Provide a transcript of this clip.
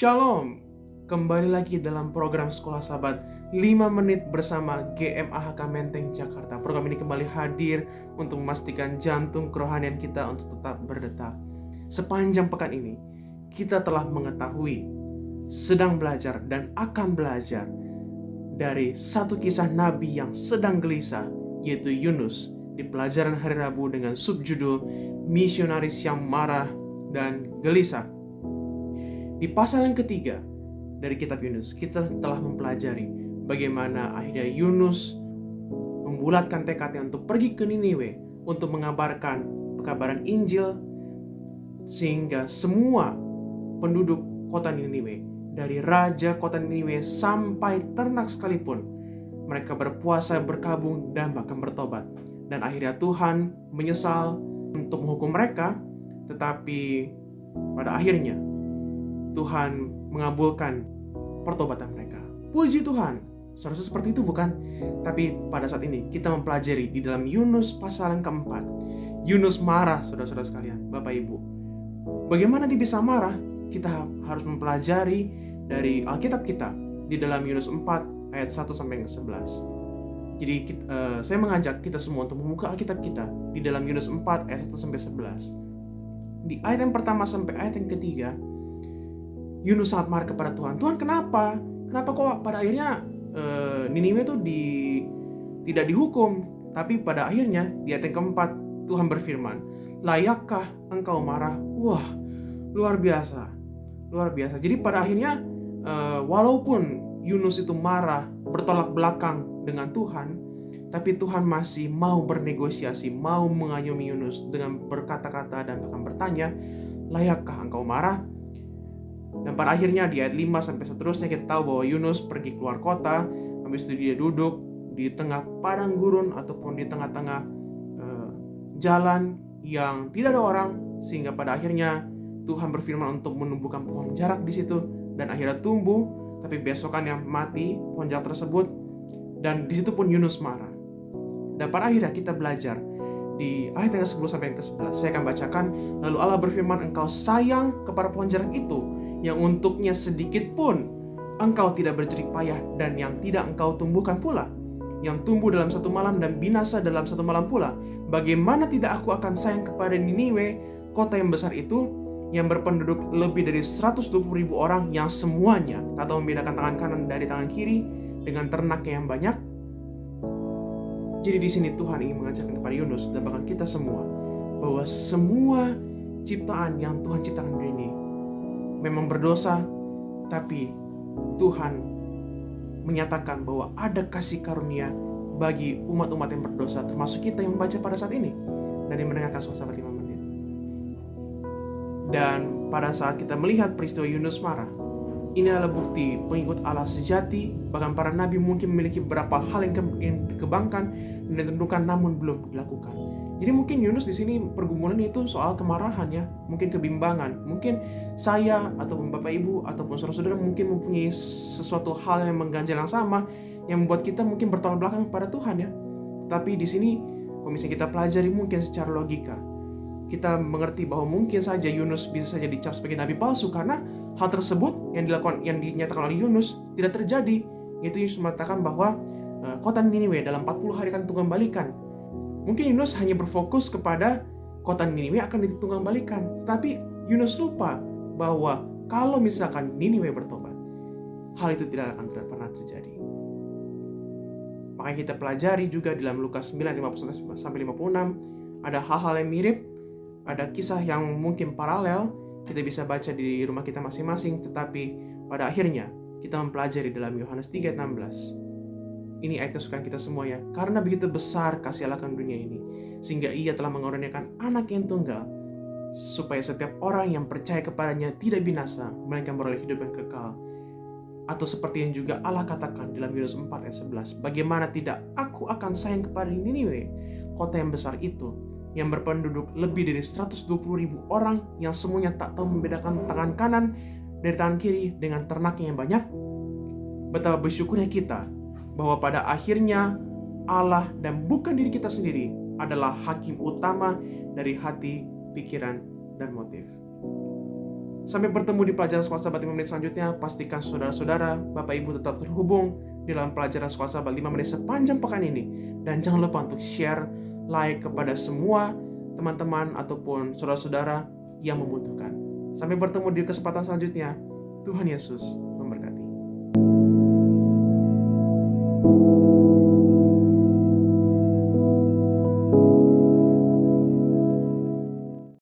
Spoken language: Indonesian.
Shalom, kembali lagi dalam program Sekolah Sahabat 5 menit bersama GMAHK Menteng Jakarta. Program ini kembali hadir untuk memastikan jantung kerohanian kita untuk tetap berdetak. Sepanjang pekan ini, kita telah mengetahui, sedang belajar dan akan belajar dari satu kisah Nabi yang sedang gelisah, yaitu Yunus, di pelajaran hari Rabu dengan subjudul Misionaris yang Marah dan Gelisah. Di pasal yang ketiga dari kitab Yunus, kita telah mempelajari bagaimana akhirnya Yunus membulatkan tekadnya untuk pergi ke Niniwe untuk mengabarkan pekabaran Injil, sehingga semua penduduk kota Niniwe, dari raja kota Niniwe sampai ternak sekalipun, mereka berpuasa, berkabung, dan bahkan bertobat. Dan akhirnya Tuhan menyesal untuk menghukum mereka, tetapi pada akhirnya Tuhan mengabulkan pertobatan mereka. Puji Tuhan, seharusnya seperti itu bukan? Tapi pada saat ini kita mempelajari di dalam Yunus pasal yang keempat. Yunus marah, saudara-saudara sekalian, Bapak Ibu. Bagaimana dia bisa marah? Kita harus mempelajari dari Alkitab kita di dalam Yunus 4 ayat 1 sampai 11. Jadi saya mengajak kita semua untuk membuka Alkitab kita di dalam Yunus 4 ayat 1 sampai 11. Di ayat yang pertama sampai ayat yang ketiga, Yunus sangat marah kepada Tuhan. Tuhan, kenapa? Kenapa kok pada akhirnya Niniwe itu tidak dihukum? Tapi pada akhirnya di ayat yang keempat Tuhan berfirman, layakkah engkau marah? Wah, luar biasa. Luar biasa. Jadi pada akhirnya walaupun Yunus itu marah, bertolak belakang dengan Tuhan, tapi Tuhan masih mau bernegosiasi, mau mengayomi Yunus dengan berkata-kata dan bahkan bertanya, layakkah engkau marah? Dan pada akhirnya di ayat 5 sampai seterusnya kita tahu bahwa Yunus pergi keluar kota, habis itu dia duduk di tengah padang gurun ataupun di tengah-tengah jalan yang tidak ada orang, sehingga pada akhirnya Tuhan berfirman untuk menumbuhkan pohon jarak di situ, dan akhirnya tumbuh, tapi besokannya mati pohon jarak tersebut, dan di situ pun Yunus marah. Dan pada akhirnya kita belajar di ayat yang ke-10 sampai yang ke-11. Saya akan bacakan. Lalu Allah berfirman, engkau sayang kepada pohon jarak itu, yang untuknya sedikit pun engkau tidak berjerih payah, dan yang tidak engkau tumbuhkan pula, yang tumbuh dalam satu malam dan binasa dalam satu malam pula. Bagaimana tidak aku akan sayang kepada Niniwe, kota yang besar itu, yang berpenduduk lebih dari 120.000 orang, yang semuanya tak tahu membedakan tangan kanan dari tangan kiri, dengan ternaknya yang banyak. Jadi di sini Tuhan ingin mengajarkan kepada Yunus dan bahkan kita semua, bahwa semua ciptaan yang Tuhan ciptakan di ini memang berdosa, tapi Tuhan menyatakan bahwa ada kasih karunia bagi umat-umat yang berdosa, termasuk kita yang membaca pada saat ini dan yang mendengarkan Sekolah Sahabat 5 menit. Dan pada saat kita melihat peristiwa Yunus marah, ini adalah bukti pengikut Allah sejati. Bahkan para nabi mungkin memiliki beberapa hal yang dikembangkan dan ditentukan namun belum dilakukan. Jadi mungkin Yunus di sini pergumulan itu soal kemarahan ya, mungkin kebimbangan. Mungkin saya ataupun Bapak Ibu ataupun saudara-saudara mungkin mempunyai sesuatu hal yang mengganjal yang sama, yang membuat kita mungkin bertolak belakang pada Tuhan ya. Tapi di sini kalau misalnya kita pelajari mungkin secara logika, kita mengerti bahwa mungkin saja Yunus bisa saja dicap sebagai nabi palsu, karena hal tersebut yang dinyatakan oleh Yunus tidak terjadi. Yaitu Yunus mengatakan bahwa kota Niniwe dalam 40 hari akan ditunggangbalikan. Mungkin Yunus hanya berfokus kepada kota Niniwe akan ditunggangbalikan, tapi Yunus lupa bahwa kalau misalkan Niniwe bertobat, hal itu tidak akan pernah terjadi. Makanya kita pelajari juga di dalam Lukas 9:51 sampai 56 ada hal-hal yang mirip, ada kisah yang mungkin paralel, kita bisa baca di rumah kita masing-masing, tetapi pada akhirnya kita mempelajari dalam Yohanes 3:16. Ini ayat kesukaan kita semua ya. Karena begitu besar kasih Allah akan dunia ini, sehingga ia telah mengaruniakan anak yang tunggal, supaya setiap orang yang percaya kepadanya tidak binasa, melainkan beroleh hidup yang kekal. Atau seperti yang juga Allah katakan dalam Yunus 4 ayat 11. Bagaimana tidak aku akan sayang kepada Niniwe, kota yang besar itu, yang berpenduduk lebih dari 120.000 orang, yang semuanya tak tahu membedakan tangan kanan dari tangan kiri, dengan ternaknya yang banyak. Betapa bersyukurnya kita bahwa pada akhirnya Allah dan bukan diri kita sendiri adalah hakim utama dari hati, pikiran, dan motif. Sampai bertemu di pelajaran Sekolah Sahabat 5 menit selanjutnya. Pastikan saudara-saudara, Bapak Ibu tetap terhubung dalam pelajaran Sekolah Sahabat 5 menit sepanjang pekan ini. Dan jangan lupa untuk share, like kepada semua teman-teman ataupun saudara-saudara yang membutuhkan. Sampai bertemu di kesempatan selanjutnya. Tuhan Yesus memberkati.